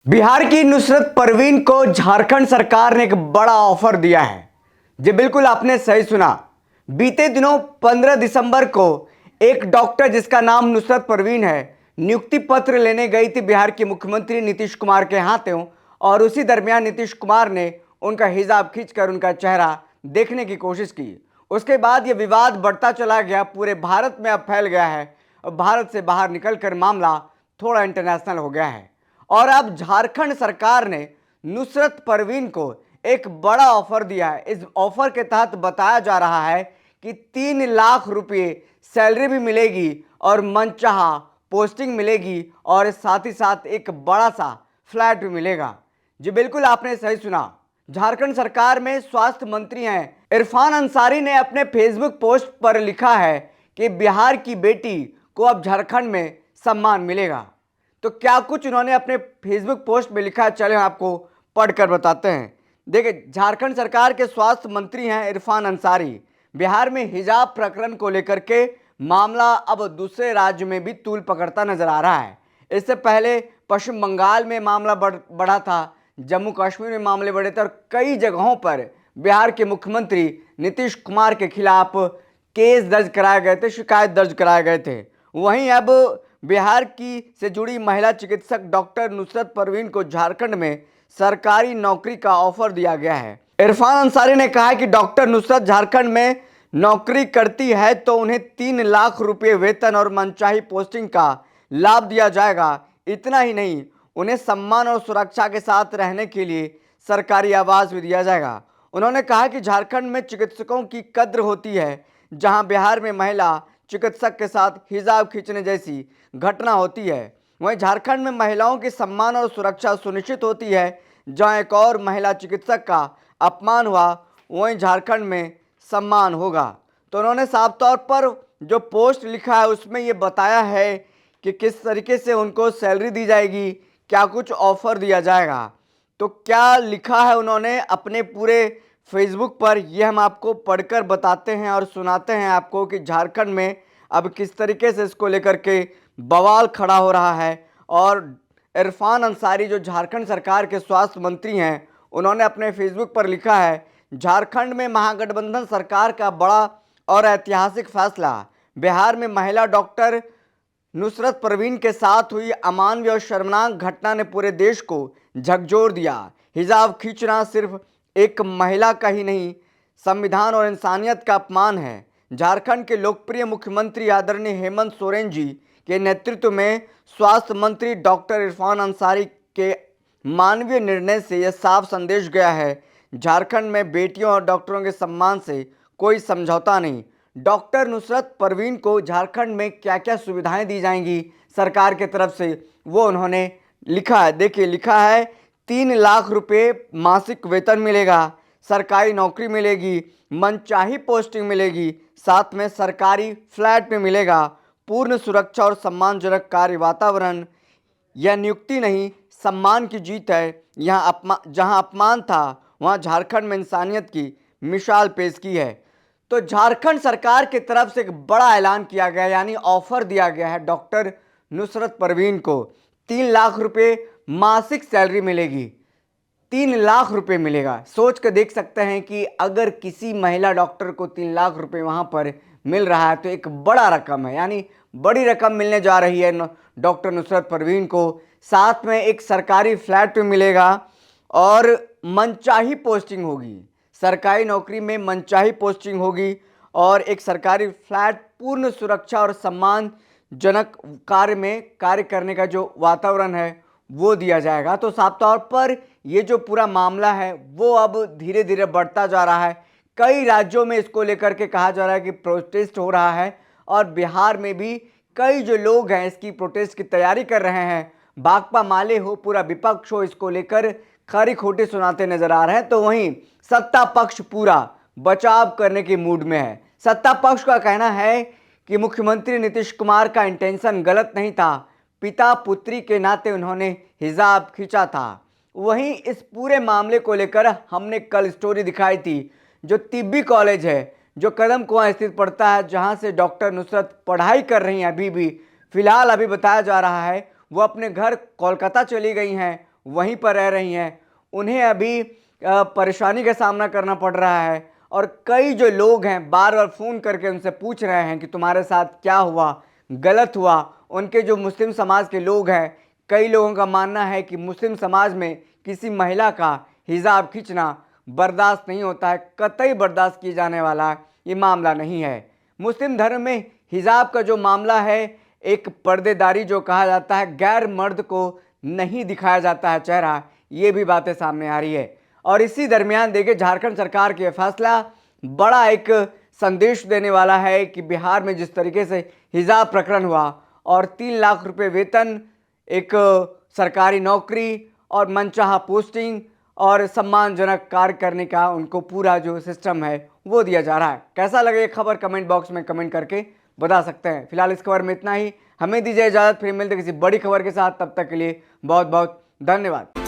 बिहार की नुसरत परवीन को झारखंड सरकार ने एक बड़ा ऑफर दिया है। जी बिल्कुल आपने सही सुना। बीते दिनों 15 दिसंबर को एक डॉक्टर जिसका नाम नुसरत परवीन है, नियुक्ति पत्र लेने गई थी बिहार के मुख्यमंत्री नीतीश कुमार के हाथों। और उसी दरमियान नीतीश कुमार ने उनका हिजाब खींचकर उनका चेहरा देखने की कोशिश की। उसके बाद यह विवाद बढ़ता चला गया, पूरे भारत में अब फैल गया है और भारत से बाहर निकलकर मामला थोड़ा इंटरनेशनल हो गया है। और अब झारखंड सरकार ने नुसरत परवीन को एक बड़ा ऑफर दिया है। इस ऑफर के तहत बताया जा रहा है कि 3 लाख रुपए सैलरी भी मिलेगी और मनचाहा पोस्टिंग मिलेगी और साथ ही साथ एक बड़ा सा फ्लैट भी मिलेगा। जी बिल्कुल आपने सही सुना। झारखंड सरकार में स्वास्थ्य मंत्री हैं इरफान अंसारी ने अपने फेसबुक पोस्ट पर लिखा है कि बिहार की बेटी को अब झारखंड में सम्मान मिलेगा। तो क्या कुछ उन्होंने अपने फेसबुक पोस्ट में लिखा है, चले आपको पढ़कर बताते हैं। देखिए, झारखंड सरकार के स्वास्थ्य मंत्री हैं इरफान अंसारी। बिहार में हिजाब प्रकरण को लेकर के मामला अब दूसरे राज्य में भी तूल पकड़ता नजर आ रहा है। इससे पहले पश्चिम बंगाल में मामला बढ़ा था, जम्मू कश्मीर में मामले बढ़े थे और कई जगहों पर बिहार के मुख्यमंत्री नीतीश कुमार के खिलाफ केस दर्ज कराए गए थे, शिकायत दर्ज कराए गए थे। वहीं अब बिहार की से जुड़ी महिला चिकित्सक डॉक्टर नुसरत परवीन को झारखंड में सरकारी नौकरी का ऑफर दिया गया है। इरफान अंसारी ने कहा कि डॉक्टर नुसरत झारखंड में नौकरी करती है तो उन्हें 3 लाख रुपए वेतन और मनचाही पोस्टिंग का लाभ दिया जाएगा। इतना ही नहीं, उन्हें सम्मान और सुरक्षा के साथ रहने के लिए सरकारी आवास भी दिया जाएगा। उन्होंने कहा कि झारखंड में चिकित्सकों की कद्र होती है, जहां बिहार में महिला चिकित्सक के साथ हिजाब खींचने जैसी घटना होती है, वहीं झारखंड में महिलाओं के सम्मान और सुरक्षा सुनिश्चित होती है। जहां एक और महिला चिकित्सक का अपमान हुआ, वहीं झारखंड में सम्मान होगा। तो उन्होंने साफ तौर पर जो पोस्ट लिखा है उसमें ये बताया है कि किस तरीके से उनको सैलरी दी जाएगी, क्या कुछ ऑफर दिया जाएगा। तो क्या लिखा है उन्होंने अपने पूरे फेसबुक पर, यह हम आपको पढ़कर बताते हैं और सुनाते हैं आपको कि झारखंड में अब किस तरीके से इसको लेकर के बवाल खड़ा हो रहा है। और इरफान अंसारी जो झारखंड सरकार के स्वास्थ्य मंत्री हैं, उन्होंने अपने फेसबुक पर लिखा है, झारखंड में महागठबंधन सरकार का बड़ा और ऐतिहासिक फैसला। बिहार में महिला डॉक्टर नुसरत परवीन के साथ हुई अमानवीय और शर्मनाक घटना ने पूरे देश को झकझोर दिया। हिजाब खींचना सिर्फ एक महिला का ही नहीं, संविधान और इंसानियत का अपमान है। झारखंड के लोकप्रिय मुख्यमंत्री आदरणीय हेमंत सोरेन जी के नेतृत्व में स्वास्थ्य मंत्री डॉक्टर इरफान अंसारी के मानवीय निर्णय से यह साफ संदेश गया है, झारखंड में बेटियों और डॉक्टरों के सम्मान से कोई समझौता नहीं। डॉक्टर नुसरत परवीन को झारखंड में क्या क्या सुविधाएं दी जाएंगी सरकार के तरफ से, वो उन्होंने लिखा है। देखिए, लिखा है 3 लाख रुपए मासिक वेतन मिलेगा, सरकारी नौकरी मिलेगी, मनचाही पोस्टिंग मिलेगी, साथ में सरकारी फ्लैट में मिलेगा, पूर्ण सुरक्षा और सम्मानजनक कार्य वातावरण। यह नियुक्ति नहीं, सम्मान की जीत है। जहां अपमान था, वहां झारखंड में इंसानियत की मिसाल पेश की है। तो झारखंड सरकार की तरफ से एक बड़ा ऐलान किया गया, यानी ऑफर दिया गया है डॉक्टर नुसरत परवीन को। 3 लाख रुपए मासिक सैलरी मिलेगी, 3 लाख रुपए मिलेगा। सोच कर देख सकते हैं कि अगर किसी महिला डॉक्टर को 3 लाख रुपए वहां पर मिल रहा है तो एक बड़ा रकम है, यानी बड़ी रकम मिलने जा रही है डॉक्टर नुसरत परवीन को। साथ में एक सरकारी फ्लैट भी मिलेगा और मनचाही पोस्टिंग होगी, सरकारी नौकरी में मनचाही पोस्टिंग होगी और एक सरकारी फ्लैट, पूर्ण सुरक्षा और सम्मानजनक कार्य में कार्य करने का जो वातावरण है वो दिया जाएगा। तो साफ तौर पर ये जो पूरा मामला है वो अब धीरे धीरे बढ़ता जा रहा है। कई राज्यों में इसको लेकर के कहा जा रहा है कि प्रोटेस्ट हो रहा है और बिहार में भी कई जो लोग हैं इसकी प्रोटेस्ट की तैयारी कर रहे हैं। भाकपा माले हो, पूरा विपक्ष हो, इसको लेकर खरी खोटी सुनाते नजर आ रहे हैं। तो वहीं सत्ता पक्ष पूरा बचाव करने के मूड में है। सत्ता पक्ष का कहना है कि मुख्यमंत्री नीतीश कुमार का इंटेंशन गलत नहीं था, पिता पुत्री के नाते उन्होंने हिजाब खींचा था। वहीं इस पूरे मामले को लेकर हमने कल स्टोरी दिखाई थी, जो तिब्बी कॉलेज है जो कदम कुआं स्थित पड़ता है, जहां से डॉक्टर नुसरत पढ़ाई कर रही हैं अभी भी। फिलहाल अभी बताया जा रहा है वो अपने घर कोलकाता चली गई हैं, वहीं पर रह रही हैं, उन्हें अभी परेशानी का सामना करना पड़ रहा है। और कई जो लोग हैं बार बार फ़ोन करके उनसे पूछ रहे हैं कि तुम्हारे साथ क्या हुआ, गलत हुआ। उनके जो मुस्लिम समाज के लोग हैं, कई लोगों का मानना है कि मुस्लिम समाज में किसी महिला का हिजाब खींचना बर्दाश्त नहीं होता है, कतई बर्दाश्त किए जाने वाला ये मामला नहीं है। मुस्लिम धर्म में हिजाब का जो मामला है, एक पर्देदारी जो कहा जाता है, गैर मर्द को नहीं दिखाया जाता है चेहरा, ये भी बातें सामने आ रही है। और इसी दरमियान देखिए झारखंड सरकार का फैसला बड़ा एक संदेश देने वाला है कि बिहार में जिस तरीके से हिजाब प्रकरण हुआ और 3 लाख रुपए वेतन, एक सरकारी नौकरी और मनचाहा पोस्टिंग और सम्मानजनक कार्य करने का उनको पूरा जो सिस्टम है वो दिया जा रहा है। कैसा लगे ये खबर कमेंट बॉक्स में कमेंट करके बता सकते हैं। फिलहाल इस खबर में इतना ही, हमें दीजिए इजाजत, फिर मिलते किसी बड़ी खबर के साथ, तब तक के लिए बहुत बहुत धन्यवाद।